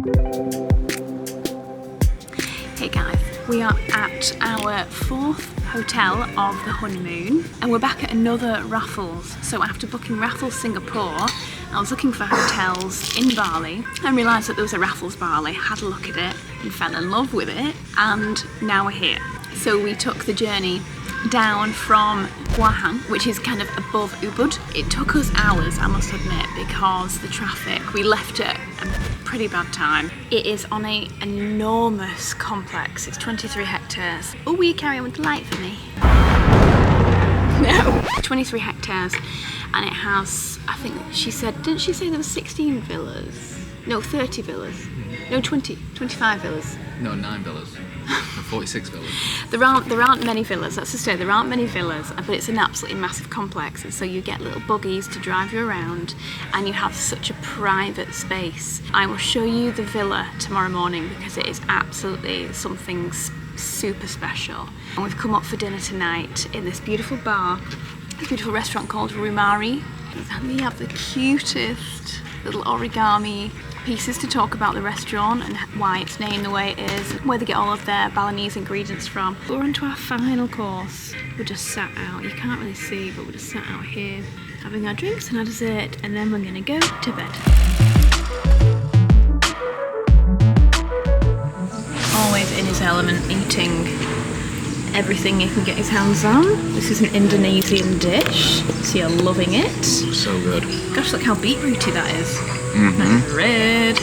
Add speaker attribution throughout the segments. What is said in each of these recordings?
Speaker 1: Hey guys, we are at our 4th hotel of the honeymoon and we're back at another Raffles. So after booking Raffles Singapore, I was looking for hotels in Bali and realised that there was a Raffles Bali, had a look at it and fell in love with it, and now we're here. So we took the journey down from Guahang, which is kind of above Ubud. It took us hours, I must admit, because the traffic, we left at a pretty bad time. It is on an enormous complex. It's 23 hectares. Oh, will you carry on with the light for me? No. 23 hectares, and it has, I think she said, didn't she say there were 16 villas? No, 30 villas. No, 25 villas.
Speaker 2: No, 9 villas. 46 villas.
Speaker 1: There aren't many villas, that's to say, there aren't many villas, but it's an absolutely massive complex, and so you get little buggies to drive you around and you have such a private space. I will show you the villa tomorrow morning because it is absolutely something super special. And we've come up for dinner tonight in this beautiful bar, this beautiful restaurant called Rumari, and they have the cutest little origami pieces to talk about the restaurant and why it's named the way it is, where they get all of their Balinese ingredients from. We're on to our final course. We're just sat out, you can't really see, but we're just sat out here having our drinks and our dessert, and then we're gonna go to bed. Always in his element, eating everything he can get his hands on. This is an Indonesian dish, so you're loving it.
Speaker 2: So good.
Speaker 1: Gosh, look how beetrooty that is.
Speaker 2: Mm-hmm.
Speaker 1: That's red.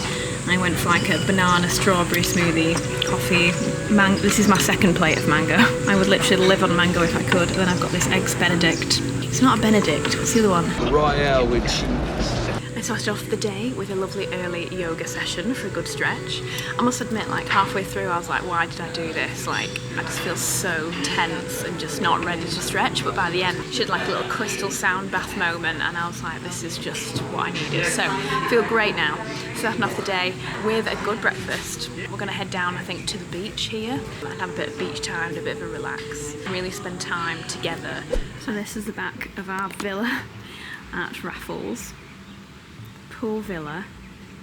Speaker 1: I went for like a banana strawberry smoothie, coffee, mango. This is my second plate of mango. I would literally live on mango if I could. Then I've got this eggs Benedict. It's not a Benedict, what's the other one?
Speaker 2: Royale with cheese.
Speaker 1: I started off the day with a lovely early yoga session for a good stretch. I must admit, like halfway through I was like, why did I do this? Like, I just feel so tense and just not ready to stretch, but by the end she had like a little crystal sound bath moment and I was like, this is just what I needed. So I feel great now. Starting off the day with a good breakfast. We're gonna head down, I think, to the beach here and have a bit of beach time and a bit of a relax. Really spend time together. So this is the back of our villa at Raffles. Pool villa.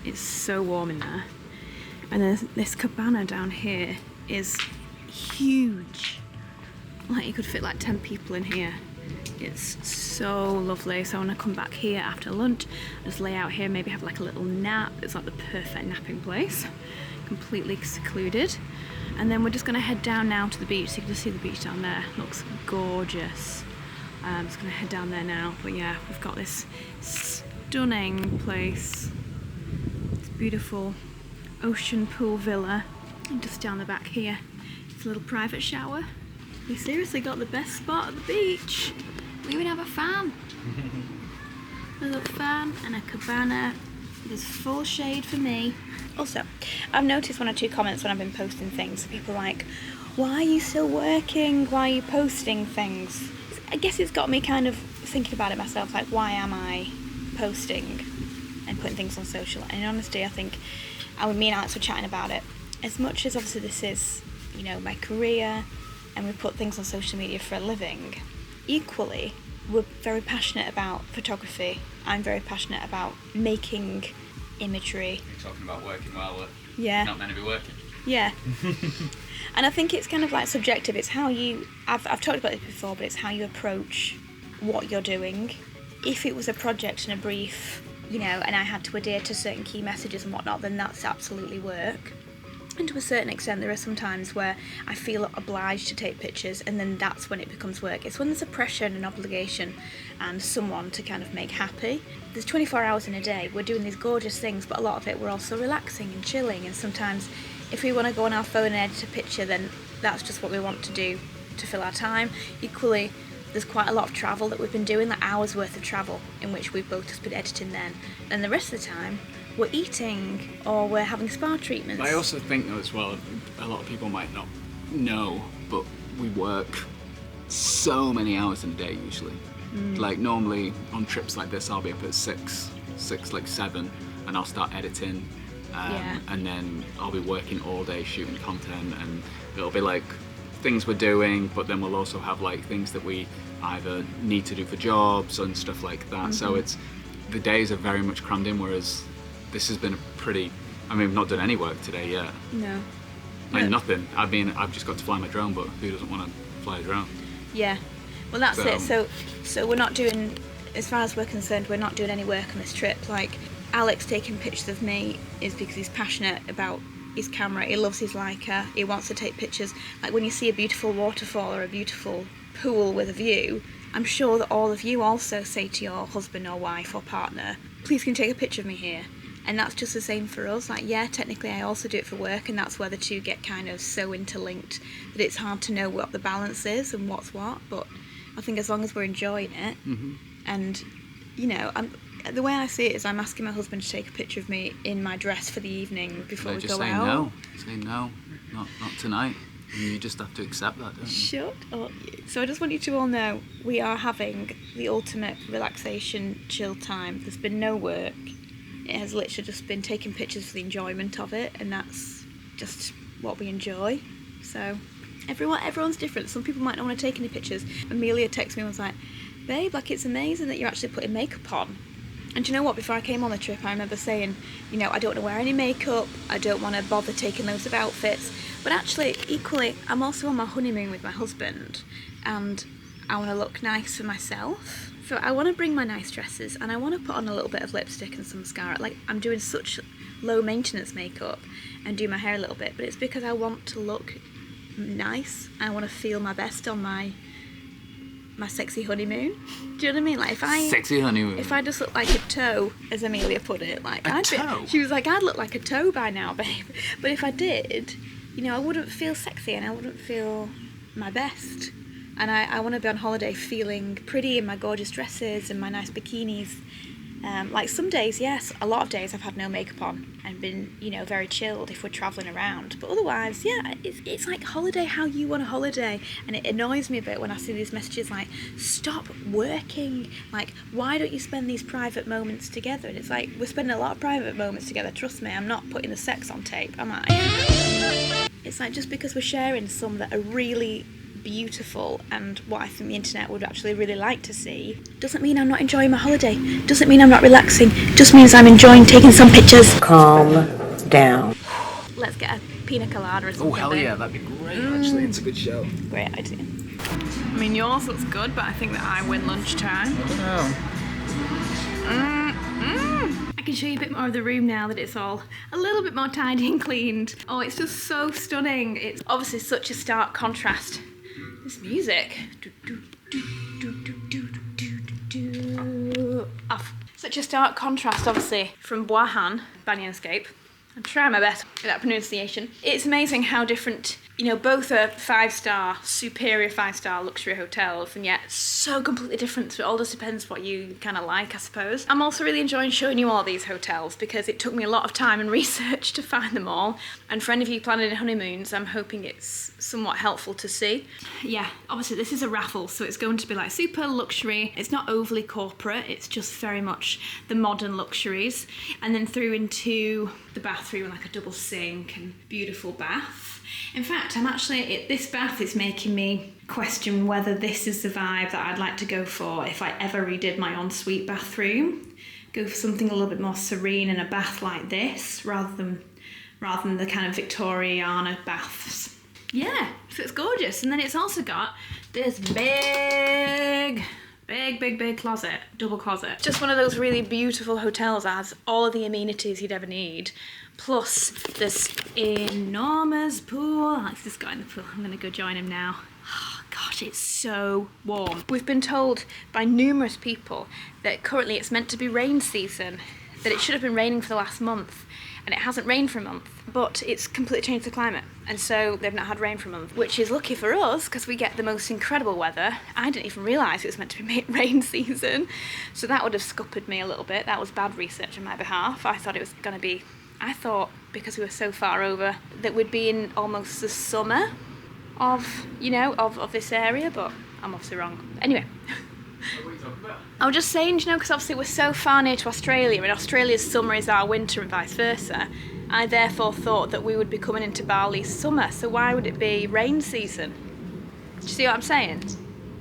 Speaker 1: It's so warm in there, and then this cabana down here is huge, like you could fit like 10 people in here. It's so lovely. So I want to come back here after lunch, just lay out here, maybe have like a little nap. It's like the perfect napping place, completely secluded. And then we're just going to head down now to the beach, so you can just see the beach down there. Looks gorgeous. I'm just going to head down there now, but yeah, we've got this stunning place. It's beautiful ocean pool villa, and just down the back here it's a little private shower. We seriously got the best spot at the beach. We even have a fan. A little fan and a cabana. There's full shade for me. Also, I've noticed 1 or 2 comments when I've been posting things. People are like, why are you still working? Why are you posting things? I guess it's got me kind of thinking about it myself, like, why am I posting and putting things on social? And in honesty, I think me and Alex were chatting about it. As much as obviously this is, you know, my career and we put things on social media for a living, equally we're very passionate about photography. I'm very passionate about making imagery.
Speaker 2: You're talking about working while
Speaker 1: we're
Speaker 2: not meant to be working.
Speaker 1: Yeah. And I think it's kind of like subjective. It's how you, I've talked about this before, but it's how you approach what you're doing. If it was a project and a brief, you know, and I had to adhere to certain key messages and whatnot, then that's absolutely work. And to a certain extent, there are some times where I feel obliged to take pictures, and then that's when it becomes work. It's when there's a pressure and an obligation and someone to kind of make happy. There's 24 hours in a day, we're doing these gorgeous things, but a lot of it we're also relaxing and chilling, and sometimes if we want to go on our phone and edit a picture, then that's just what we want to do to fill our time. Equally, there's quite a lot of travel that we've been doing, like hours worth of travel, in which we've both just been editing then. And the rest of the time, we're eating or we're having spa treatments.
Speaker 2: I also think though as well, a lot of people might not know, but we work so many hours in a day usually. Like normally on trips like this, I'll be up at 6, like 7, and I'll start editing. And then I'll be working all day shooting content, and it'll be like things we're doing, but then we'll also have like things that we either need to do for jobs and stuff like that. So it's, the days are very much crammed in, whereas this has been a pretty I mean, we've not done any work today yet.
Speaker 1: No.
Speaker 2: Like nothing. I mean, I've just got to fly my drone, but who doesn't want to fly a drone?
Speaker 1: Yeah. Well, that's it. So we're not doing, as far as we're concerned, we're not doing any work on this trip. Like, Alex taking pictures of me is because he's passionate about his camera. He loves his Leica. He wants to take pictures. Like when you see a beautiful waterfall or a beautiful pool with a view, I'm sure that all of you also say to your husband or wife or partner, please can you take a picture of me here? And that's just the same for us. Like, yeah, technically I also do it for work, and that's where the two get kind of so interlinked that it's hard to know what the balance is and what's what. But I think as long as we're enjoying it, and, you know, the way I see it is I'm asking my husband to take a picture of me in my dress for the evening before we go out.
Speaker 2: Say no, not tonight. And you just have to accept that, don't you?
Speaker 1: Shut up. So I just want you to all know we are having the ultimate relaxation chill time. There's been no work. It has literally just been taking pictures for the enjoyment of it, and that's just what we enjoy. So everyone's different. Some people might not want to take any pictures. Amelia texted me and was like, babe, like, it's amazing that you're actually putting makeup on. And do you know what, before I came on the trip I remember saying, you know, I don't want to wear any makeup, I don't want to bother taking loads of outfits, but actually equally I'm also on my honeymoon with my husband and I want to look nice for myself. So I want to bring my nice dresses and I want to put on a little bit of lipstick and some mascara. Like, I'm doing such low maintenance makeup and do my hair a little bit, but it's because I want to look nice. I want to feel my best on my sexy honeymoon. Do you know what I mean? Like,
Speaker 2: sexy honeymoon.
Speaker 1: If I just look like a toe, as Amelia put it, like she was like, I'd look like a toe by now, babe. But if I did, you know, I wouldn't feel sexy and I wouldn't feel my best. And I want to be on holiday feeling pretty in my gorgeous dresses and my nice bikinis. Like some days, yes, a lot of days I've had no makeup on and been, you know, very chilled if we're travelling around. But otherwise, yeah, it's like holiday how you want a holiday. And it annoys me a bit when I see these messages like, stop working. Like, why don't you spend these private moments together? And it's like, we're spending a lot of private moments together. Trust me, I'm not putting the sex on tape, am I? It's like, just because we're sharing some that are really beautiful and what I think the internet would actually really like to see doesn't mean I'm not enjoying my holiday, doesn't mean I'm not relaxing, just means I'm enjoying taking some pictures.
Speaker 3: Calm down.
Speaker 1: Let's get a pina colada or something.
Speaker 2: Oh hell yeah, that'd be great. Actually, it's a good show.
Speaker 1: Great idea. I mean, yours looks good, but I think that I win lunchtime.
Speaker 2: I don't know.
Speaker 1: I can show you a bit more of the room now that it's all a little bit more tidy and cleaned. Oh, it's just so stunning. It's obviously such a stark contrast. This music. Off. Such a stark contrast, obviously, from Boahan, Banyascape. I'm trying my best with that pronunciation. It's amazing how different, you know, both are 5-star, superior 5-star luxury hotels, and yet so completely different. So it all just depends what you kind of like, I suppose. I'm also really enjoying showing you all these hotels because it took me a lot of time and research to find them all. And for any of you planning honeymoons, I'm hoping it's somewhat helpful to see. Yeah, obviously this is a Raffles, so it's going to be like super luxury. It's not overly corporate, it's just very much the modern luxuries. And then through into the bathroom, like a double sink and beautiful bath. In fact, this bath is making me question whether this is the vibe that I'd like to go for if I ever redid my ensuite bathroom. Go for something a little bit more serene in a bath like this, rather than the kind of Victoriana baths. Yeah, so it's gorgeous. And then it's also got this big closet, double closet. Just one of those really beautiful hotels that has all of the amenities you'd ever need. Plus this enormous pool. Alex just got in the pool. I'm gonna go join him now. Oh, gosh, it's so warm. We've been told by numerous people that currently it's meant to be rain season, that it should have been raining for the last month, and it hasn't rained for a month, but it's completely changed the climate, and so they've not had rain for a month, which is lucky for us because we get the most incredible weather. I didn't even realise it was meant to be rain season, so that would have scuppered me a little bit. That was bad research on my behalf. I thought because we were so far over that we'd be in almost the summer of, you know, of this area, but I'm obviously wrong. Anyway.
Speaker 2: What are you talking about?
Speaker 1: I was just saying, you know, because obviously we're so far near to Australia, and Australia's summer is our winter and vice versa. I therefore thought that we would be coming into Bali's summer, so why would it be rain season? Do you see what I'm saying?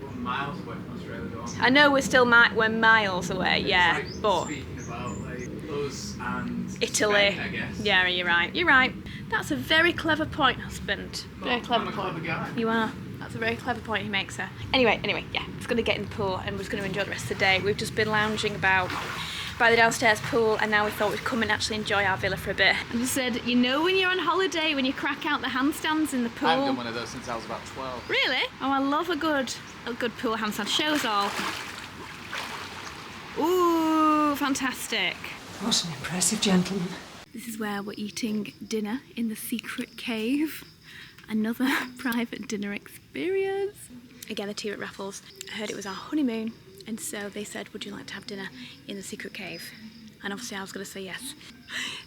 Speaker 2: We're miles away from Australia, though.
Speaker 1: I know we're miles away, yeah,
Speaker 2: like
Speaker 1: but
Speaker 2: speaking about like us and
Speaker 1: Italy.
Speaker 2: Spain, I guess.
Speaker 1: Yeah, you're right. You're right. That's a very clever point, husband. Very clever
Speaker 2: I'm a
Speaker 1: point.
Speaker 2: clever guy.
Speaker 1: You are. That's a very clever point he makes there. Anyway, yeah, it's going to get in the pool and we're just going to enjoy the rest of the day. We've just been lounging about by the downstairs pool and now we thought we'd come and actually enjoy our villa for a bit. And we said, you know when you're on holiday, when you crack out the handstands in the pool?
Speaker 2: I haven't done one of those since I was about 12.
Speaker 1: Really? Oh, I love a good pool handstand. Show us all. Ooh, fantastic.
Speaker 3: What an impressive gentleman.
Speaker 1: This is where we're eating dinner in the secret cave. Another private dinner experience. Again, the team at Raffles heard it was our honeymoon, and so they said, would you like to have dinner in the secret cave? And obviously I was going to say yes.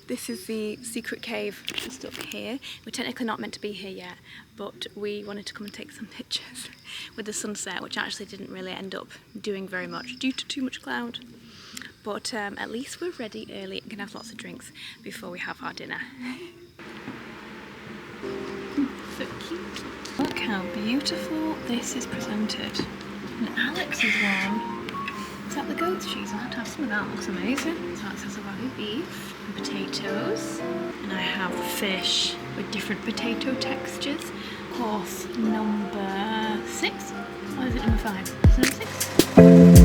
Speaker 1: This is the secret cave just up here. We're technically not meant to be here yet, but we wanted to come and take some pictures with the sunset, which actually didn't really end up doing very much due to too much cloud. But at least we're ready early and can have lots of drinks before we have our dinner. So cute. Look how beautiful this is presented. And Alex's one. Is that the goat's cheese? I'll have to have some of that. Looks amazing. So that says Wagyu beef and potatoes. And I have fish with different potato textures. Course number 6. Or is it number 5? Is it number 6?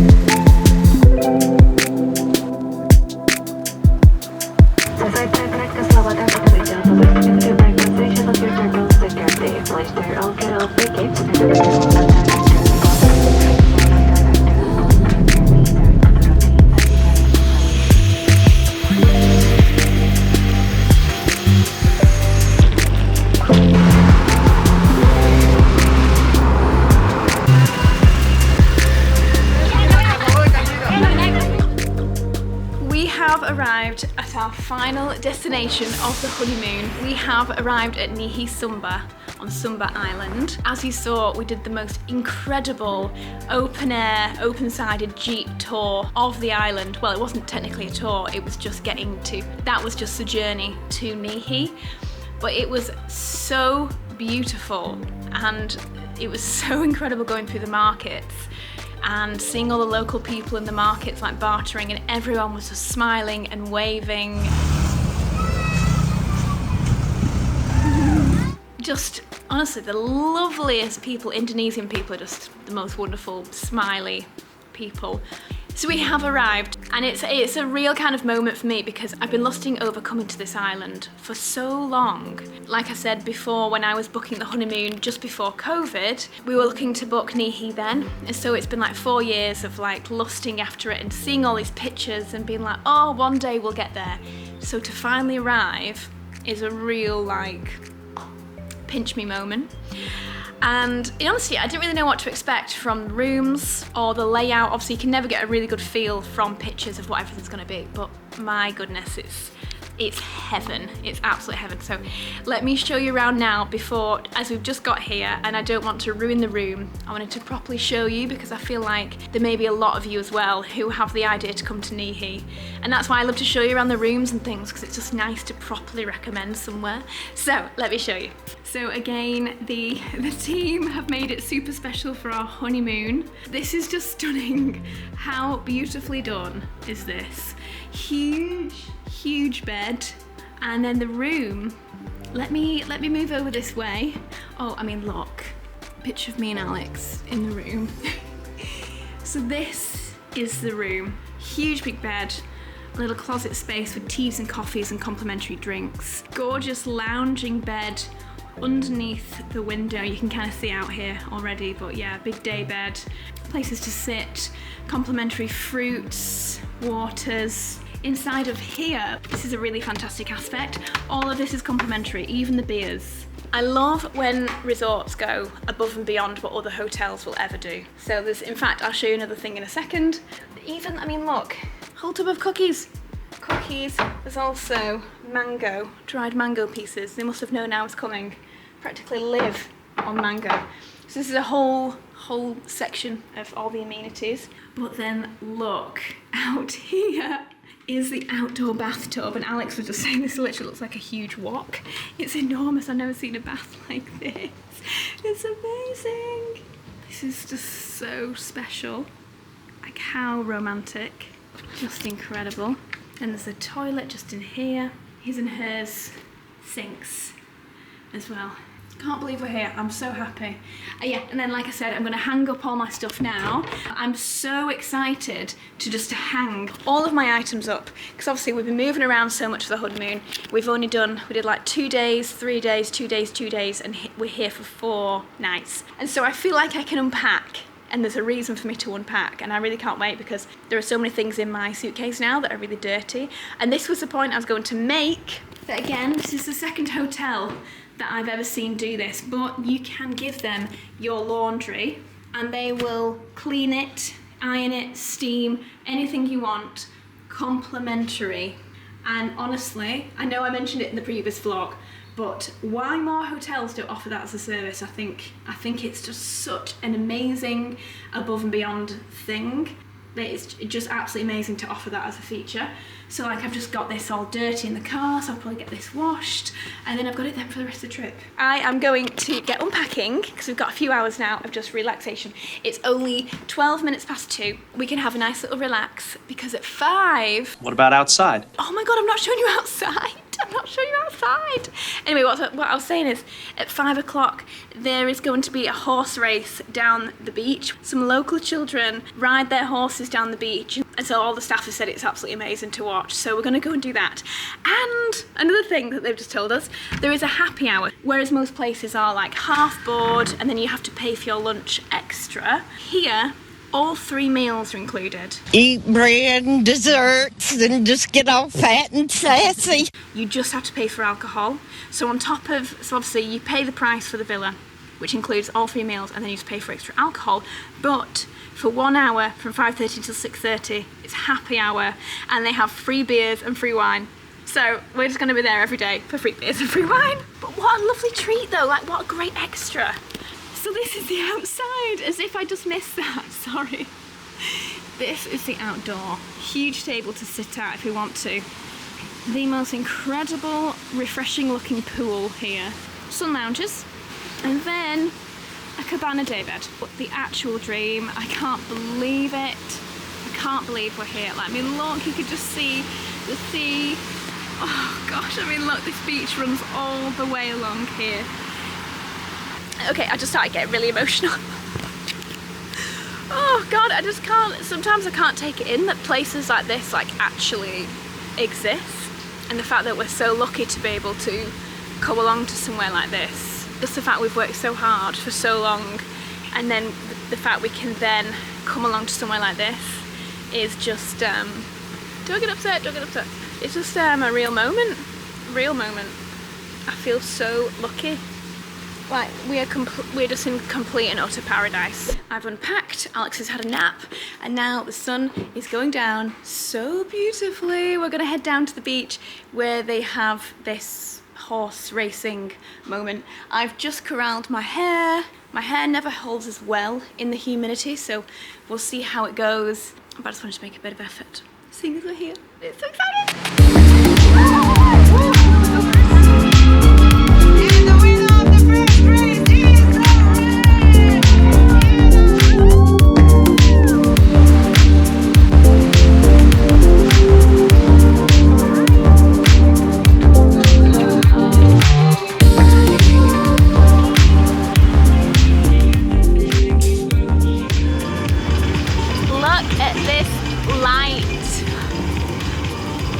Speaker 1: Arrived at our final destination of the honeymoon. We have arrived at Nihi Sumba on Sumba Island. As you saw, we did the most incredible open-air, open-sided jeep tour of the island. Well, it wasn't technically a tour, it was just that was just the journey to Nihi. But it was so beautiful and it was so incredible going through the markets and seeing all the local people in the markets like bartering, and everyone was just smiling and waving. Just honestly the loveliest people. Indonesian people are just the most wonderful, smiley people. So we have arrived, and it's a real kind of moment for me because I've been lusting over coming to this island for so long. Like I said before, when I was booking the honeymoon just before COVID, we were looking to book Nihi then. And so it's been like 4 years of like lusting after it and seeing all these pictures and being like, oh, one day we'll get there. So to finally arrive is a real like pinch me moment. And honestly, I didn't really know what to expect from the rooms or the layout. Obviously, you can never get a really good feel from pictures of what everything's going to be, but my goodness, it's heaven. It's absolute heaven. So let me show you around now before, as we've just got here, and I don't want to ruin the room. I wanted to properly show you because I feel like there may be a lot of you as well who have the idea to come to Nihi. And that's why I love to show you around the rooms and things, because it's just nice to properly recommend somewhere. So let me show you. So again, the team have made it super special for our honeymoon. This is just stunning. How beautifully done is this? Huge bed, and then the room. Let me move over this way. Oh, I mean, look, picture of me and Alex in the room. So this is the room. Huge big bed, a little closet space with teas and coffees and complimentary drinks. Gorgeous lounging bed underneath the window. You can kind of see out here already, but yeah, big day bed. Places to sit, complimentary fruits, waters. Inside of here, this is a really fantastic aspect. All of this is complimentary, even the beers. I love when resorts go above and beyond what other hotels will ever do. So there's, in fact, I'll show you another thing in a second. Even, I mean, look, whole tub of cookies. There's also mango, dried mango pieces. They must have known I was coming. Practically live on mango. So this is a whole section of all the amenities. But then look out here. Is the outdoor bathtub, and Alex was just saying this literally looks like a huge wok. It's enormous. I've never seen a bath like this. It's amazing. This is just so special. Like, how romantic. Just incredible. And there's a toilet just in here. His and hers sinks as well. Can't believe we're here. I'm so happy. Yeah, and then like I said, I'm gonna hang up all my stuff now. I'm so excited to just hang all of my items up, because obviously we've been moving around so much for the honeymoon. We did like 2 days, 3 days, 2 days, 2 days, and we're here for 4 nights. And so I feel like I can unpack, and there's a reason for me to unpack, and I really can't wait, because there are so many things in my suitcase now that are really dirty. And this was the point I was going to make. But again, this is the second hotel that I've ever seen do this, but you can give them your laundry and they will clean it, iron it, steam, anything you want, complimentary. And honestly, I know I mentioned it in the previous vlog, but why more hotels don't offer that as a service? I think it's just such an amazing above and beyond thing. It's just absolutely amazing to offer that as a feature. So like, I've just got this all dirty in the car, so I'll probably get this washed, and then I've got it then for the rest of the trip. I am going to get unpacking, because we've got a few hours now of just relaxation. It's only 12 minutes past 2. We can have a nice little relax, because at 5...
Speaker 4: What about outside?
Speaker 1: Oh my God, I'm not showing you outside. I'm not showing you outside. Anyway, what I was saying is, at 5 o'clock, there is going to be a horse race down the beach. Some local children ride their horses down the beach, and so all the staff have said it's absolutely amazing to watch. So we're going to go and do that. And another thing that they've just told us, there is a happy hour, whereas most places are like half board, and then you have to pay for your lunch extra. Here, all 3 meals are included.
Speaker 5: Eat bread and desserts and just get all fat and sassy.
Speaker 1: You just have to pay for alcohol. So on top of, so obviously you pay the price for the villa, which includes all 3 meals, and then you just pay for extra alcohol. But for 1 hour, from 5:30 till 6:30, it's happy hour, and they have free beers and free wine. So we're just gonna be there every day for free beers and free wine. But what a lovely treat though, like what a great extra. So this is the outside, as if I just missed that, sorry. This is the outdoor. Huge table to sit at if we want to. The most incredible, refreshing looking pool here. Sun lounges, and then a cabana daybed. But the actual dream, I can't believe it. I can't believe we're here. Like, I mean, look, you could just see the sea. Oh gosh, I mean, look, this beach runs all the way along here. Okay, I just started getting really emotional. Oh God, I just can't, sometimes I can't take it in that places like this like actually exist. And the fact that we're so lucky to be able to come along to somewhere like this. Just the fact we've worked so hard for so long, and then the fact we can then come along to somewhere like this is just, don't get upset, don't get upset. It's just a real moment, I feel so lucky. Like, we're just in complete and utter paradise. I've unpacked, Alex has had a nap, and now the sun is going down so beautifully. We're gonna head down to the beach where they have this horse racing moment. I've just corralled my hair. My hair never holds as well in the humidity, so we'll see how it goes. But I just wanted to make a bit of effort, seeing as we're here. It's so exciting!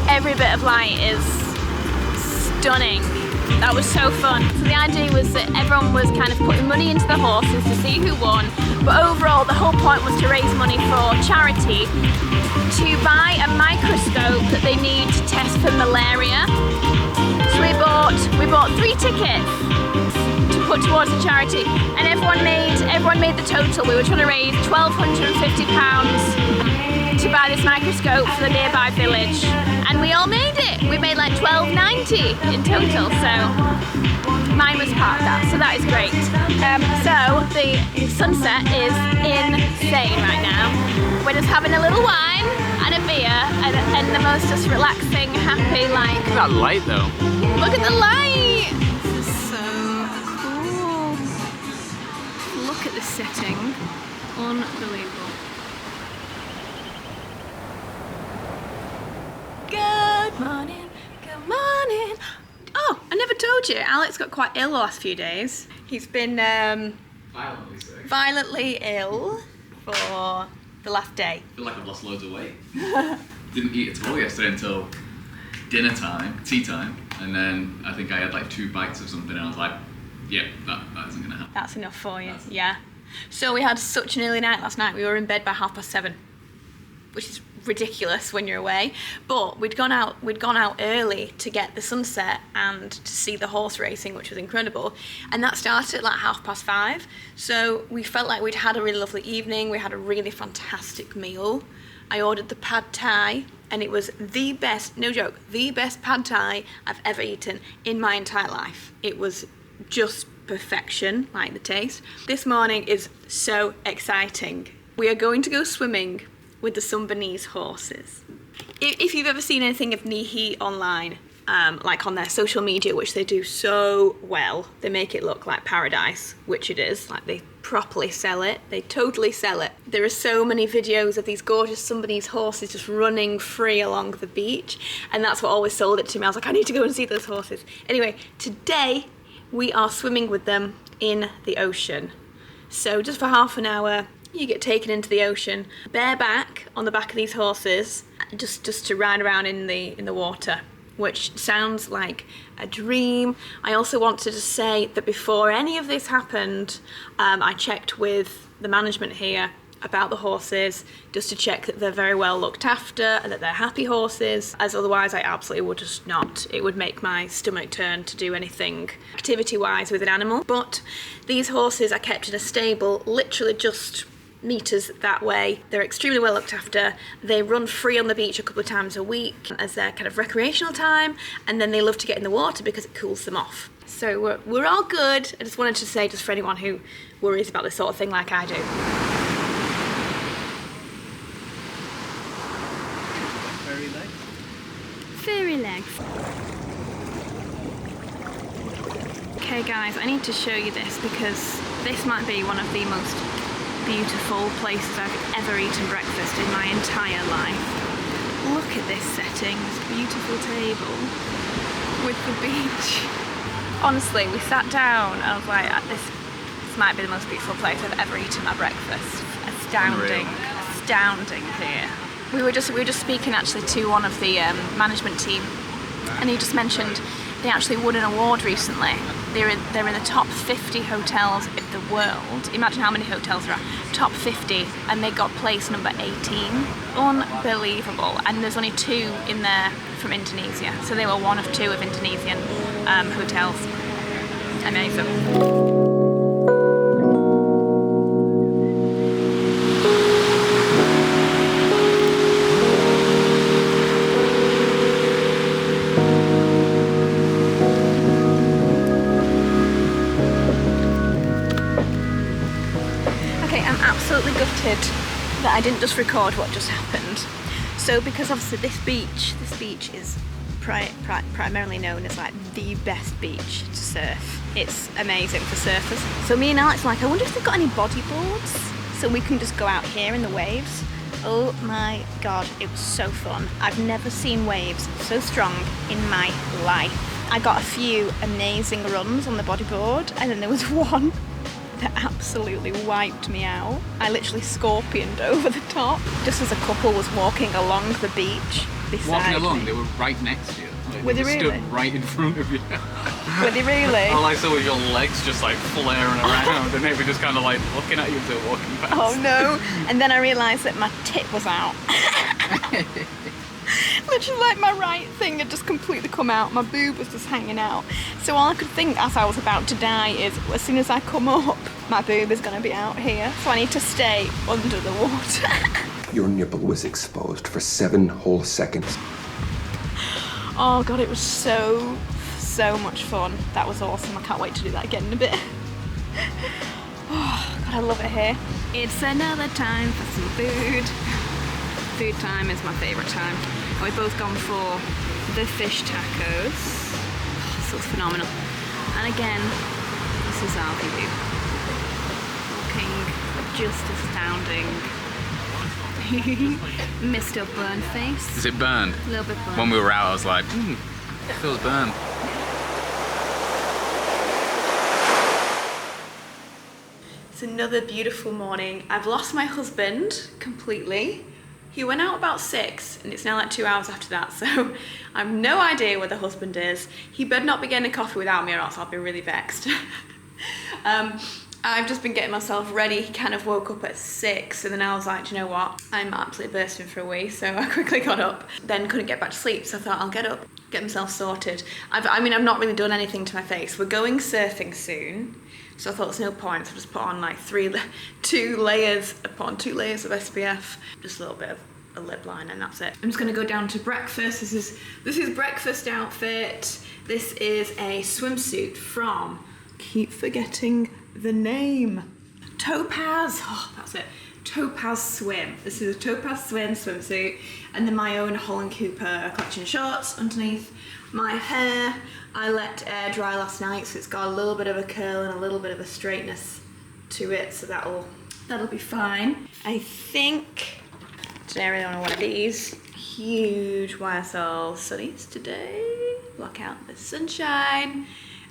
Speaker 1: Every bit of light is stunning. That was so fun. So the idea was that everyone was kind of putting money into the horses to see who won, but overall the whole point was to raise money for charity to buy a microscope that they need to test for malaria. So we bought 3 tickets to put towards the charity, and everyone made the total. We were trying to raise £1,250 to buy this microscope for the nearby village, and we all made it. We made like £12.90 in total, so mine was part of that, so that is great. So the sunset is insane right now. We're just having a little wine and a beer and the most just relaxing, happy, like...
Speaker 2: Look at that light though.
Speaker 1: Look at the light! This is so cool. Look at this setting. Unbelievable. Go! Morning, good morning. Oh, I never told you, Alex got quite ill the last few days. He's been violently ill for the last day.
Speaker 2: I feel like I've lost loads of weight. Didn't eat at all yesterday until dinner time, tea time, and then I think I had like 2 bites of something and I was like, yeah, that isn't gonna happen.
Speaker 1: That's enough for you, yeah. So we had such an early night last night. We were in bed by 7:30, which is ridiculous when you're away. But we'd gone out early to get the sunset and to see the horse racing, which was incredible. And that started at like 5:30. So we felt like we'd had a really lovely evening. We had a really fantastic meal. I ordered the pad thai, and it was the best, no joke, the best pad thai I've ever eaten in my entire life. It was just perfection, like the taste. This morning is so exciting. We are going to go swimming with the Sumba horses. If you've ever seen anything of Nihi online, like on their social media, which they do so well, they make it look like paradise, which it is. Like they properly sell it. They totally sell it. There are so many videos of these gorgeous Sumba horses just running free along the beach, and that's what always sold it to me. I was like, I need to go and see those horses. Anyway, today we are swimming with them in the ocean. So just for half an hour, you get taken into the ocean, bareback on the back of these horses, just to ride around in the water, which sounds like a dream. I also wanted to say that before any of this happened, I checked with the management here about the horses, just to check that they're very well looked after and that they're happy horses, as otherwise I absolutely would just not. It would make my stomach turn to do anything activity-wise with an animal. But these horses are kept in a stable, literally just meters that way. They're extremely well looked after. They run free on the beach a couple of times a week as their kind of recreational time, and then they love to get in the water because it cools them off. So we're all good. I just wanted to say, just for anyone who worries about this sort of thing like I do.
Speaker 2: Fairy legs?
Speaker 1: Fairy legs. Okay guys, I need to show you this because this might be one of the most beautiful places I've ever eaten breakfast in my entire life. Look at this setting, this beautiful table with the beach. Honestly, we sat down and I was like, this might be the most beautiful place I've ever eaten my breakfast. Astounding, astounding here. We were just speaking actually to one of the management team, and he just mentioned they actually won an award recently. They're in the top 50 hotels in the world. Imagine how many hotels there are. Top 50, and they got place number 18. Unbelievable. And there's only 2 in there from Indonesia. So they were one of 2 of Indonesian hotels. Amazing. Absolutely gutted that I didn't just record what just happened. So because obviously this beach is primarily known as like the best beach to surf. It's amazing for surfers. So me and Alex were like, I wonder if they've got any bodyboards so we can just go out here in the waves. Oh my god, it was so fun. I've never seen waves so strong in my life. I got a few amazing runs on the bodyboard, and then there was one that absolutely wiped me out. I literally scorpioned over the top just as a couple was walking along the beach beside
Speaker 2: Walking along,
Speaker 1: me.
Speaker 2: they were right next to you. Like,
Speaker 1: Were they
Speaker 2: just
Speaker 1: really?
Speaker 2: stood right in front of you.
Speaker 1: Were they really?
Speaker 2: All I saw was your legs just like flaring around, and they were just kind of like looking at you as they were walking past.
Speaker 1: Oh no! And then I realised that my tit was out. Literally, like my right thing had just completely come out. My boob was just hanging out. So all I could think as I was about to die is, as soon as I come up, my boob is going to be out here. So I need to stay under the water.
Speaker 4: Your nipple was exposed for 7 whole seconds.
Speaker 1: Oh god, it was so much fun. That was awesome. I can't wait to do that again in a bit. Oh god, I love it here. It's another time for some food. Food time is my favourite time. And we've both gone for the fish tacos. Oh, this looks phenomenal. And again, this is our view. Looking just astounding. Mist of burn face.
Speaker 2: Is it burned?
Speaker 1: A little bit burned.
Speaker 2: When we were out, I was like, it feels burned.
Speaker 1: It's another beautiful morning. I've lost my husband completely. He went out about 6 and it's now like 2 hours after that, so I have no idea where the husband is. He better not be getting a coffee without me or else I'll be really vexed. I've just been getting myself ready. He kind of woke up at 6 and then I was like, do you know what? I'm absolutely bursting for a wee, so I quickly got up, then couldn't get back to sleep, so I thought I'll get up, get myself sorted. I've not really done anything to my face. We're going surfing soon, so I thought there's no point, so I just put on like 2 layers of SPF, just a little bit of a lip liner and that's it. I'm just gonna go down to breakfast. This is breakfast outfit. This is a swimsuit from, keep forgetting the name, Topaz. Oh, that's it. Topaz Swim. This is a Topaz Swim swimsuit, and then my own Holland Cooper collection shorts underneath. My hair, I let air dry last night, so it's got a little bit of a curl and a little bit of a straightness to it, so that'll be fine. I think today I really want one of these huge YSL sunnies today. Block out the sunshine,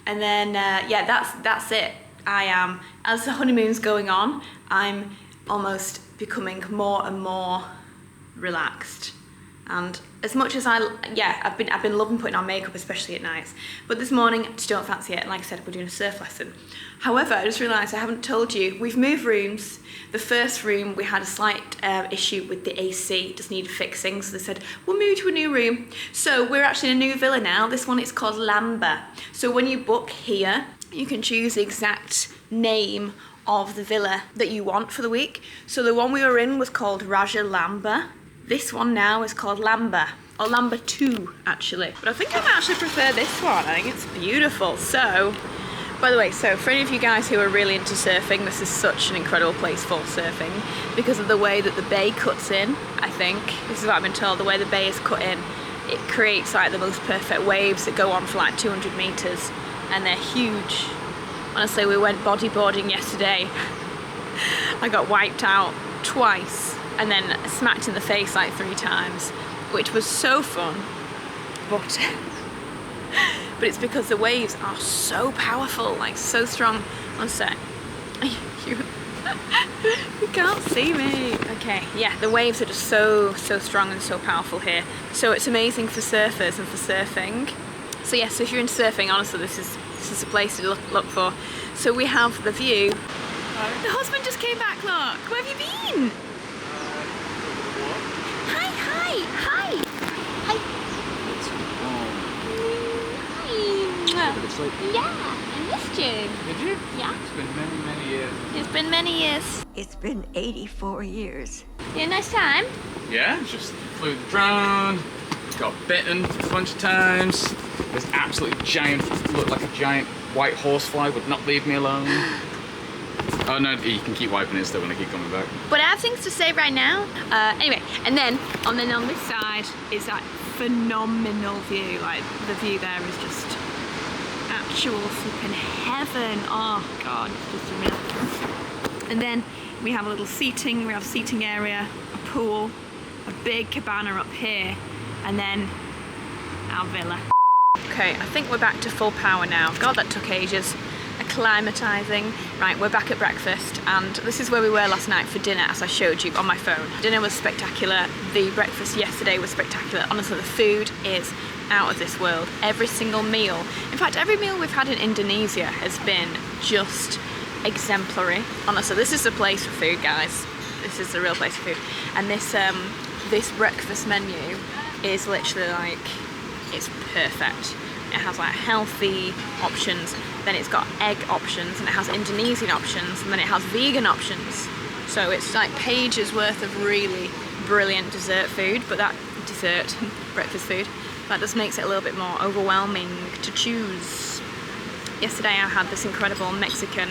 Speaker 1: and then yeah, that's it. As the honeymoon's going on, I'm almost becoming more and more relaxed. And as much as I've been loving putting on makeup, especially at nights. But this morning, I just don't fancy it. And like I said, we're doing a surf lesson. However, I just realised I haven't told you, we've moved rooms. The first room, we had a slight issue with the AC, it just needed fixing. So they said, we'll move to a new room. So we're actually in a new villa now. This one is called Lamba. So when you book here, you can choose the exact name of the villa that you want for the week. So the one we were in was called Raja Lamba. This one now is called Lamba, or Lamba 2 actually. But I think I might actually prefer this one. I think it's beautiful. So, by the way, so for any of you guys who are really into surfing, this is such an incredible place for surfing because of the way that the bay cuts in, I think. This is what I've been told, the way the bay is cut in. It creates like the most perfect waves that go on for like 200 meters. And they're huge. Honestly, we went bodyboarding yesterday. I got wiped out twice and then smacked in the face like 3 times, which was so fun. But it's because the waves are so powerful, like so strong. One sec. You can't see me. Okay, yeah, the waves are just so strong and so powerful here. So it's amazing for surfers and for surfing. So yes, so if you're into surfing, honestly, this is a place to look for. So we have the view. The husband just came back, look. Where have you been? Hi. Yeah, I missed you.
Speaker 2: Did you?
Speaker 1: Yeah.
Speaker 2: It's been many years.
Speaker 1: It's been many years.
Speaker 5: It's been 84 years.
Speaker 1: You had a nice time?
Speaker 2: Yeah, just flew the drone, got bitten a bunch of times. This absolutely giant, looked like a giant white horsefly, would not leave me alone. Oh no, you can keep wiping it still when I keep coming back.
Speaker 1: But I have things to say right now. Anyway, and then on this side is that phenomenal view. Like the view there is just actual flipping heaven. Oh God, it's just amazing. And then we have a little seating. We have a seating area, a pool, a big cabana up here, and then our villa. Okay, I think we're back to full power now. God, that took ages. Acclimatizing. Right, we're back at breakfast, and this is where we were last night for dinner, as I showed you on my phone. Dinner was spectacular. The breakfast yesterday was spectacular. Honestly, the food is out of this world. Every single meal. In fact, every meal we've had in Indonesia has been just exemplary. Honestly, this is the place for food, guys. This is the real place for food. And this breakfast menu is literally like, it's perfect. It has like healthy options, then it's got egg options, and it has Indonesian options, and then it has vegan options. So it's like pages worth of really brilliant dessert food, but that breakfast food, that just makes it a little bit more overwhelming to choose. Yesterday I had this incredible Mexican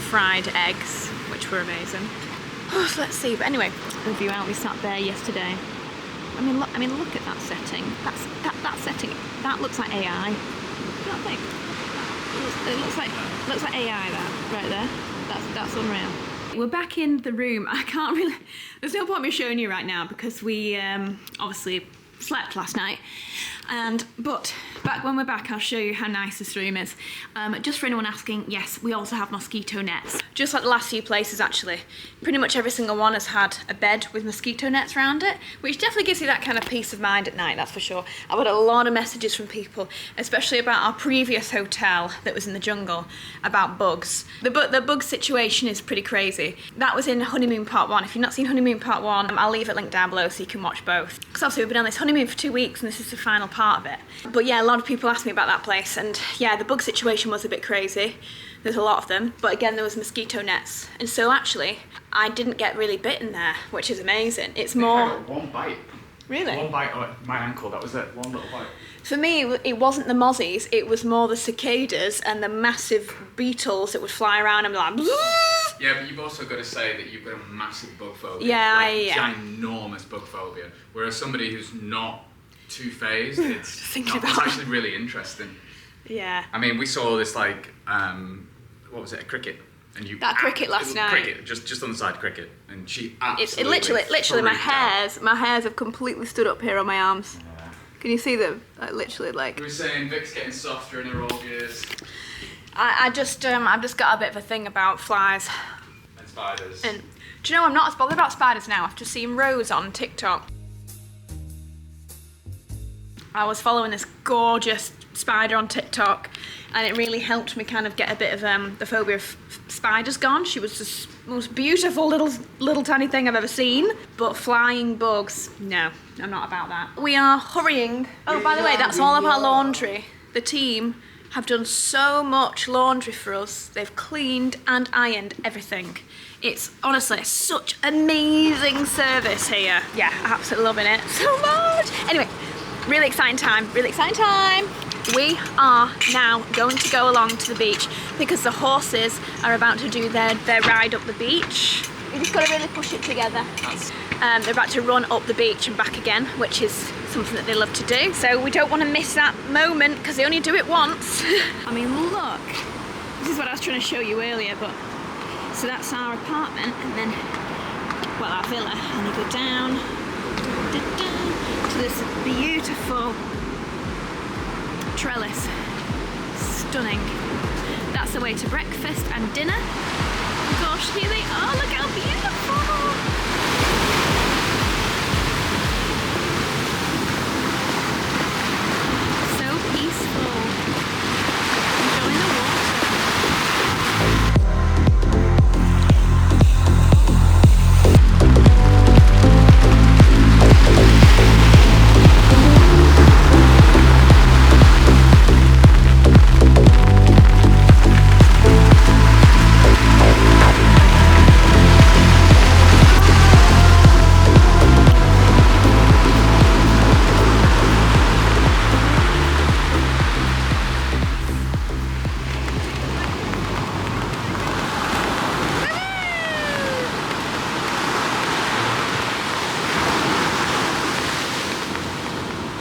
Speaker 1: fried eggs, which were amazing. Oh, so let's see, but anyway, the view out, we sat there yesterday. I mean, look at that setting. That setting. That looks like AI. That thing. It looks like AI. That right there. That's unreal. We're back in the room. I can't really, there's no point me showing you right now because we obviously slept last night. But when we're back, I'll show you how nice this room is. Just for anyone asking, yes, we also have mosquito nets. Just like the last few places actually. Pretty much every single one has had a bed with mosquito nets around it, which definitely gives you that kind of peace of mind at night, that's for sure. I've had a lot of messages from people, especially about our previous hotel that was in the jungle, about bugs. The bug situation is pretty crazy. That was in Honeymoon Part 1. If you've not seen Honeymoon Part 1, I'll leave it linked down below so you can watch both. Because obviously we've been on this honeymoon for 2 weeks and this is the final part of it. But yeah, a lot of people asked me about that place, and yeah, the bug situation was a bit crazy. There's a lot of them, but again, there was mosquito nets. And so actually, I didn't get really bitten there, which is amazing. It's more...
Speaker 2: I got one bite.
Speaker 1: Really?
Speaker 2: One bite on my ankle, that was it, one little bite.
Speaker 1: For me, it wasn't the mozzies, it was more the cicadas and the massive beetles that would fly around and be like...
Speaker 2: Yeah, but you've also got to say that you've got a massive bug phobia.
Speaker 1: Yeah,
Speaker 2: ginormous bug phobia. Whereas somebody who's not too phased, it's actually really interesting.
Speaker 1: Yeah.
Speaker 2: I mean, we saw this like, what was it, a cricket? And you
Speaker 1: that cricket last night.
Speaker 2: Cricket, just on the side cricket, and she absolutely.
Speaker 1: It literally, my hairs have completely stood up here on my arms. Yeah. Can you see them? Like, literally, like.
Speaker 2: We were saying Vic's getting softer in her old years.
Speaker 1: I've just got a bit of a thing about flies.
Speaker 2: And spiders.
Speaker 1: And do you know I'm not as bothered about spiders now? I've just seen Rose on TikTok. I was following this gorgeous spider on TikTok, and it really helped me kind of get a bit of the phobia of spiders gone. She was the most beautiful little tiny thing I've ever seen. But flying bugs, no, I'm not about that. We are hurrying. Oh, by the way, that's all of our laundry. The team have done so much laundry for us. They've cleaned and ironed everything. It's honestly such amazing service here. Yeah, absolutely loving it so much. Anyway, really exciting time. We are now going to go along to the beach because the horses are about to do their ride up the beach. You just got to really push it together. They're about to run up the beach and back again, which is something that they love to do. So we don't want to miss that moment because they only do it once. I mean, look. This is what I was trying to show you earlier, but so that's our apartment, and then, well, our villa, and you go down to this beautiful trellis. Stunning. That's the way to breakfast and dinner. Gosh, here they are, look how beautiful! So peaceful. Enjoying the water.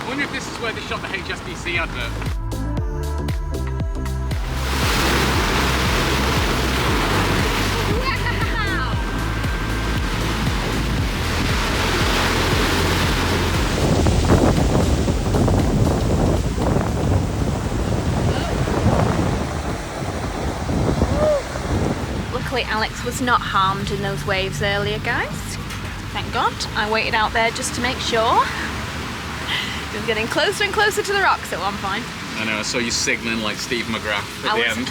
Speaker 2: I wonder if this is where they shot the HSBC advert.
Speaker 1: Luckily Alex was not harmed in those waves earlier, guys. Thank God. I waited out there just to make sure. It was getting closer and closer to the rocks at one point.
Speaker 2: I know, I saw you signalling like Steve McGrath at the end.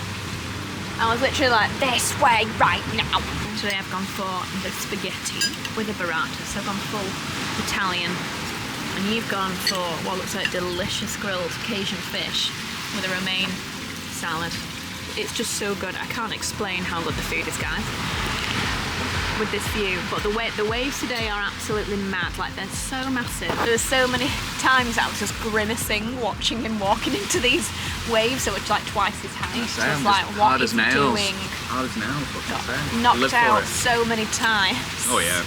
Speaker 1: I was literally like, this way right now. Today I've gone for the spaghetti with a burrata, so I've gone full Italian. And you've gone for what looks like delicious grilled Cajun fish with a romaine salad. It's just so good. I can't explain how good the food is, guys, with this view. But the waves today are absolutely mad. Like, they're so massive. There's so many times I was just grimacing watching him walking into these waves that were like twice his height. Just like, what is he doing?
Speaker 2: Hard as nails, what can I say?
Speaker 1: Knocked out so many times.
Speaker 2: Oh yeah.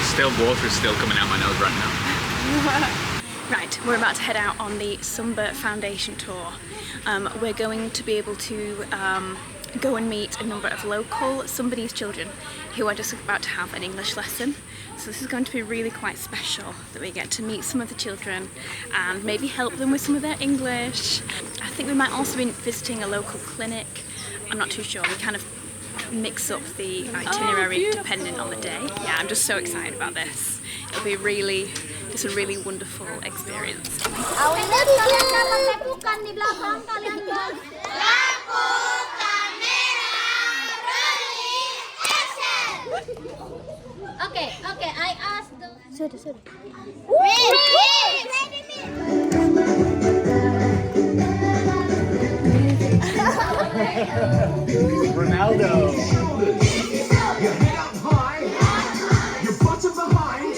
Speaker 2: Still water is still coming out my nose right now.
Speaker 1: Right, we're about to head out on the Sumba Foundation tour. We're going to be able to go and meet a number of local Sumbinese children who are just about to have an English lesson. So this is going to be really quite special, that we get to meet some of the children and maybe help them with some of their English. I think we might also be visiting a local clinic. I'm not too sure. We kind of mix up the itinerary depending on the day. Yeah, I'm just so excited about this. It'll be really, just a really wonderful experience.
Speaker 6: Okay, I asked the... Sorry.
Speaker 2: Ronaldo.
Speaker 7: Your head up high, your bottom behind,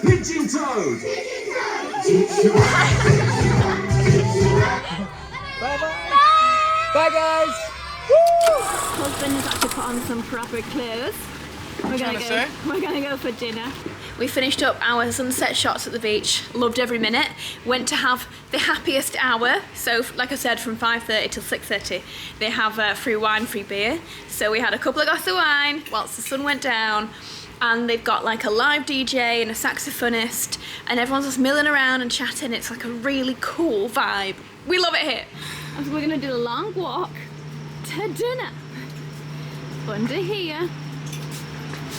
Speaker 7: pigeon toed.
Speaker 2: Bye guys.
Speaker 1: Husband has actually put on some proper clothes. We're gonna go for dinner. We finished up our sunset shots at the beach, loved every minute. Went to have the happiest hour. So like I said, from 5:30 till 6:30, they have free wine, free beer. So we had a couple of glasses of wine whilst the sun went down, and they've got like a live DJ and a saxophonist, and everyone's just milling around and chatting. It's like a really cool vibe. We love it here. And so we're gonna do a long walk to dinner under here.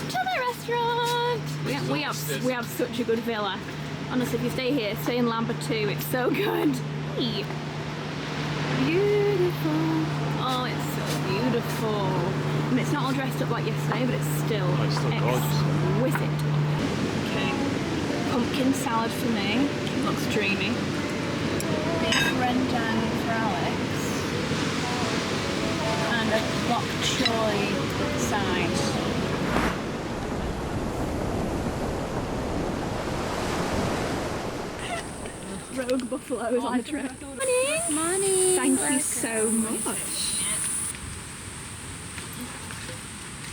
Speaker 1: To the restaurant. We have such a good villa. Honestly, if you stay here, stay in Lambert too. It's so good. Hey. Beautiful. Oh, it's so beautiful. I mean, it's not all dressed up like yesterday, but it's still exquisite. Okay. Pumpkin salad for me. Looks dreamy. Beef rendang for Alex. And a bok choy side. Rogue buffaloes on the trip. Morning! Thank you so much.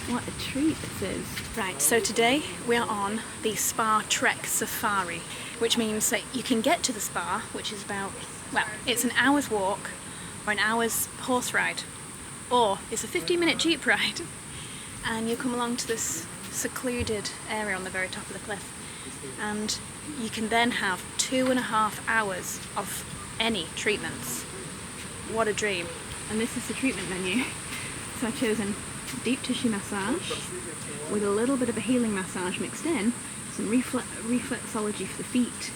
Speaker 1: What a treat this is. Right, so today we are on the Spa Trek Safari, which means that you can get to the spa, which is about, well, it's an hour's walk or an hour's horse ride, or it's a 15-minute jeep ride, and you come along to this secluded area on the very top of the cliff, and you can then have 2.5 hours of any treatments. What a dream. And this is the treatment menu. So I've chosen deep tissue massage with a little bit of a healing massage mixed in, some reflexology for the feet,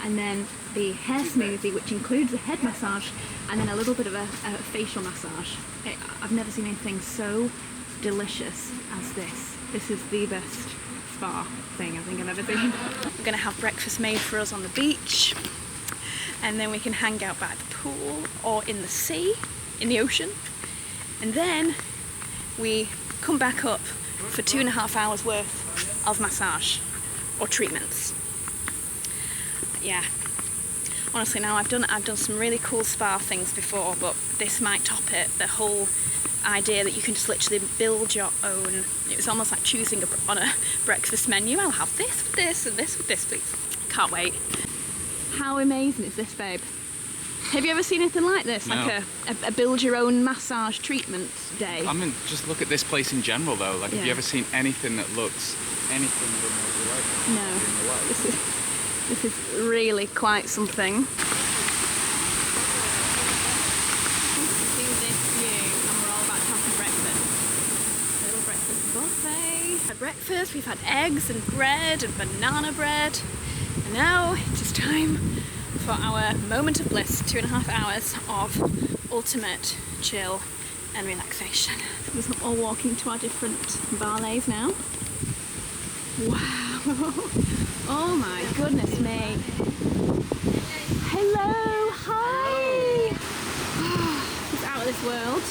Speaker 1: and then the hair smoothie, which includes a head massage and then a little bit of a facial massage. I've never seen anything so delicious as this. This is the best spa thing I think I've ever seen. We're going to have breakfast made for us on the beach, and then we can hang out by the pool or in the sea, in the ocean, and then we come back up for 2.5 hours worth of massage or treatments. Yeah, honestly now I've done some really cool spa things before, but this might top it. The whole idea that you can just literally build your own, it was almost like choosing on a breakfast menu. I'll have this with this and this with this, please. Can't wait. How amazing is this, babe? Have you ever seen anything like this?
Speaker 2: No.
Speaker 1: Like a build your own massage treatment day?
Speaker 2: I mean, just look at this place in general though. Like,
Speaker 1: Yeah.
Speaker 2: have you ever seen anything that looks anything remotely like this?
Speaker 1: No.
Speaker 2: In your life?
Speaker 1: This is really quite something. Had breakfast, we've had eggs and bread and banana bread, and now it is time for our moment of bliss, 2.5 hours of ultimate chill and relaxation. We're all walking to our different ballets now. Wow! Oh my goodness me! Hello! Hi! It's out of this world.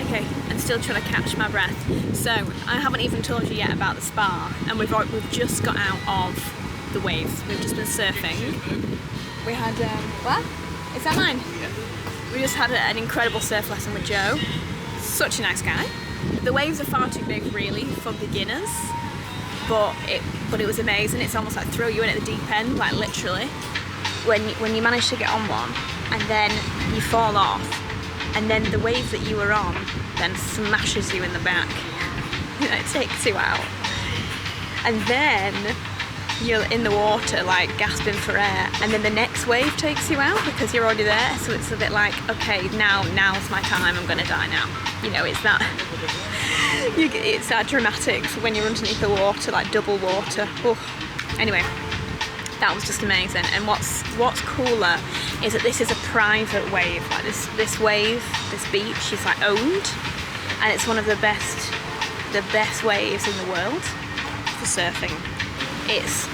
Speaker 1: Okay, I'm still trying to catch my breath. So, I haven't even told you yet about the spa, and we've just got out of the waves. We've just been surfing. We had, what? Is that mine? Yeah. We just had an incredible surf lesson with Joe. Such a nice guy. The waves are far too big, really, for beginners. but it was amazing. It's almost like throw you in at the deep end, like literally. When you manage to get on one, and then you fall off, and then the wave that you were on then smashes you in the back. It takes you out, and then you're in the water like gasping for air, and then the next wave takes you out because you're already there. So it's a bit like, okay, now's my time, I'm gonna die now. You know, it's that it's that dramatic when you're underneath the water, like double water. Oof. Anyway, that was just amazing. And what's cooler is that this is a private wave. Like this wave, this beach is like owned, and it's one of the best waves in the world for surfing. It's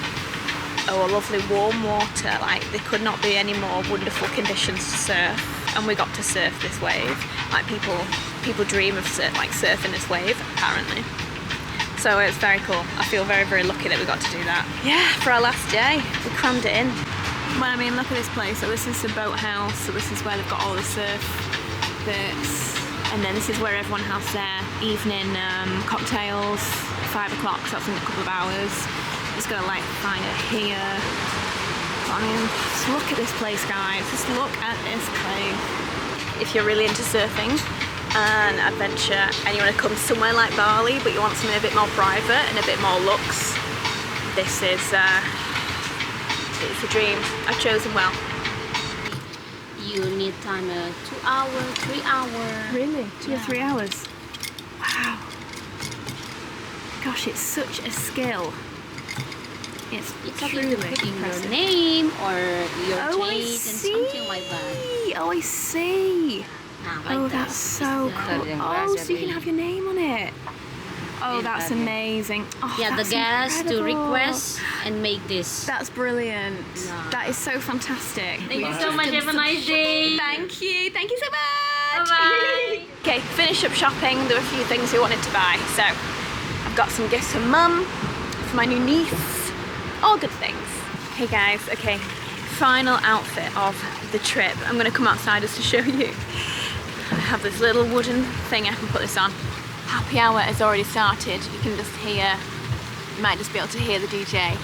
Speaker 1: a lovely warm water. Like there could not be any more wonderful conditions to surf, and we got to surf this wave. Like people dream of surfing this wave apparently. So it's very cool. I feel very, very lucky that we got to do that. Yeah, for our last day, we crammed it in. Well, I mean, look at this place. So this is the boathouse. So this is where they've got all the surf bits. And then this is where everyone has their evening cocktails, 5 o'clock, so that's in a couple of hours. Just gonna like find it here. But I mean, just look at this place, guys. Just look at this place. If you're really into surfing and adventure and you want to come somewhere like Bali but you want something a bit more private and a bit more luxe, this is it's a dream. I've chosen well.
Speaker 6: You need time 2 hours, 3 hours.
Speaker 1: Really? 2 or
Speaker 6: Yeah.
Speaker 1: 3 hours? Wow. Gosh, it's such a skill. It's
Speaker 6: It's
Speaker 1: truly
Speaker 6: like putting your
Speaker 1: impressive.
Speaker 6: name or your
Speaker 1: Oh, I
Speaker 6: date and
Speaker 1: see.
Speaker 6: something like that.
Speaker 1: Oh, I see.
Speaker 6: Like
Speaker 1: Oh,
Speaker 6: that.
Speaker 1: that's so cool. Oh, so you can have your name on it. Oh, that's amazing. Oh,
Speaker 6: Yeah, the
Speaker 1: that's
Speaker 6: guests to
Speaker 1: incredible.
Speaker 6: request and make this.
Speaker 1: That's brilliant.
Speaker 6: Yeah.
Speaker 1: That is so fantastic.
Speaker 6: Thank you so much. Have a nice day.
Speaker 1: Thank you. Thank you so much.
Speaker 6: Bye-bye.
Speaker 1: Okay, finish up shopping. There were a few things we wanted to buy. So I've got some gifts for Mum, for my new niece, all good things. Hey guys, okay, final outfit of the trip. I'm gonna come outside just to show you. I have this little wooden thing I can put this on. Happy hour has already started. You can just hear, you might just be able to hear the DJ.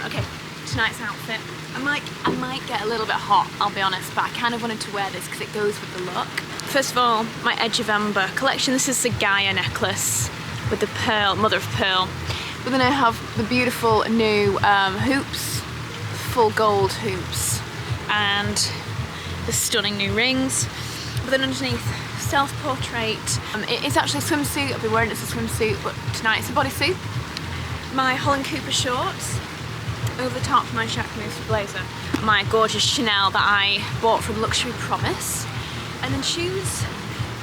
Speaker 1: Okay, tonight's outfit. I might get a little bit hot, I'll be honest, but I kind of wanted to wear this because it goes with the look. First of all, my Edge of Amber collection. This is the Gaia necklace with the pearl, mother of pearl. We're gonna have the beautiful new hoops, full gold hoops, and the stunning new rings. But then underneath, self-portrait. It is actually a swimsuit. I've been wearing it as a swimsuit, but tonight it's a bodysuit. My Holland Cooper shorts. Over the top, my Jacquemus blazer. My gorgeous Chanel that I bought from Luxury Promise. And then shoes,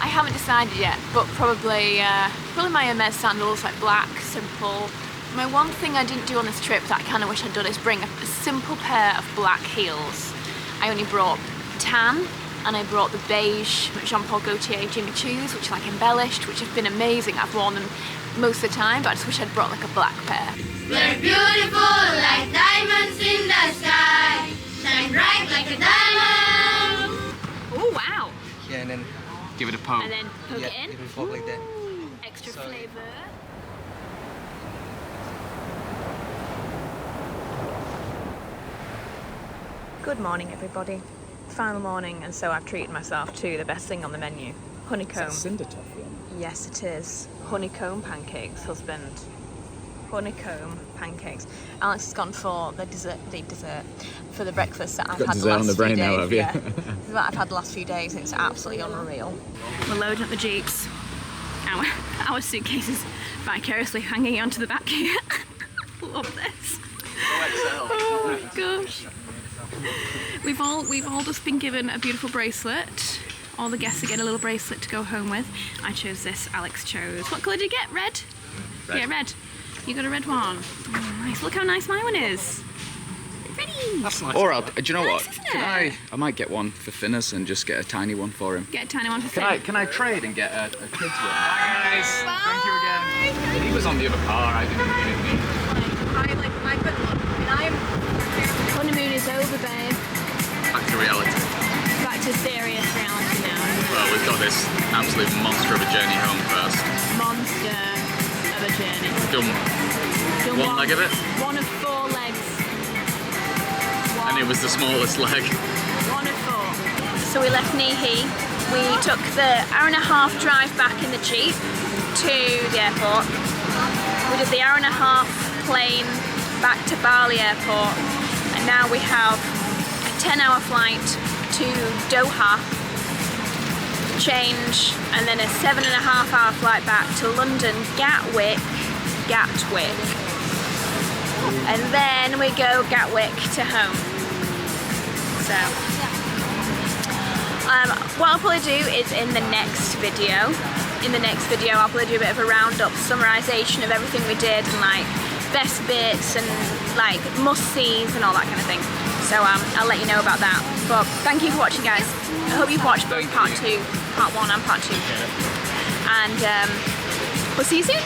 Speaker 1: I haven't decided yet, but probably my Hermes sandals, like black, simple. My one thing I didn't do on this trip that I kind of wish I'd done is bring a simple pair of black heels. I only brought tan, and I brought the beige Jean-Paul Gaultier Jimmy Choos, which are like embellished, which have been amazing. I've worn them most of the time, but I just wish I'd brought like a black pair.
Speaker 8: We're beautiful like diamonds in the sky, shine bright like a diamond.
Speaker 1: Oh wow!
Speaker 9: Yeah, and then
Speaker 2: Give it a poke.
Speaker 1: And then poke it in.
Speaker 9: it will fall like that.
Speaker 1: Extra
Speaker 9: Sorry.
Speaker 1: flavour. Good morning, everybody. Final morning, and so I've treated myself to the best thing on the menu: honeycomb.
Speaker 2: Cinder toffee.
Speaker 1: Yes, it is. Honeycomb pancakes, husband. Honeycomb pancakes. Alex has gone for the dessert for the breakfast that I've
Speaker 2: Got
Speaker 1: had the
Speaker 2: dessert
Speaker 1: last
Speaker 2: on the
Speaker 1: few
Speaker 2: brain
Speaker 1: days.
Speaker 2: now, have you?
Speaker 1: Yeah. That I've had the last few days. It's absolutely unreal. We're loading up the jeeps. Our suitcases vicariously hanging onto the back here. Love this. Oh my gosh. We've all just been given a beautiful bracelet. All the guests are getting a little bracelet to go home with. I chose this, Alex chose. What colour did you get? Red?
Speaker 2: Red.
Speaker 1: Yeah, red. You got a red one. Oh, nice. Look how nice my one is. Pretty.
Speaker 2: That's nice.
Speaker 10: Or do you know
Speaker 1: Nice,
Speaker 10: what?
Speaker 1: isn't
Speaker 10: Can
Speaker 1: it?
Speaker 10: I might get one for Finnis and just get a tiny one for him.
Speaker 1: Get a tiny one for
Speaker 10: Can I trade and get a kid's one?
Speaker 2: Bye guys. Thank you again. He was on the other car. I didn't really need.
Speaker 1: Honeymoon is over, babe.
Speaker 2: Back to reality.
Speaker 1: Back to serious reality now.
Speaker 2: Well, we've got this absolute monster of a journey home first.
Speaker 1: Monster of a journey.
Speaker 2: Done
Speaker 1: done
Speaker 2: One leg of it?
Speaker 1: One of 4 legs.
Speaker 2: And it was the smallest leg.
Speaker 1: 1 of 4. So we left Nihi. We took the hour-and-a-half drive back in the Jeep to the airport. We did the hour-and-a-half plane back to Bali airport. And now we have a 10-hour flight to Doha, change, and then a 7.5-hour flight back to London, Gatwick. And then we go Gatwick to home. So, what I'll probably do is in the next video, I'll probably do a bit of a roundup, summarization of everything we did and like best bits and like must-sees and all that kind of thing. So I'll let you know about that. But thank you for watching, guys. I hope you've watched both part 1 and part 2. And we'll see you soon.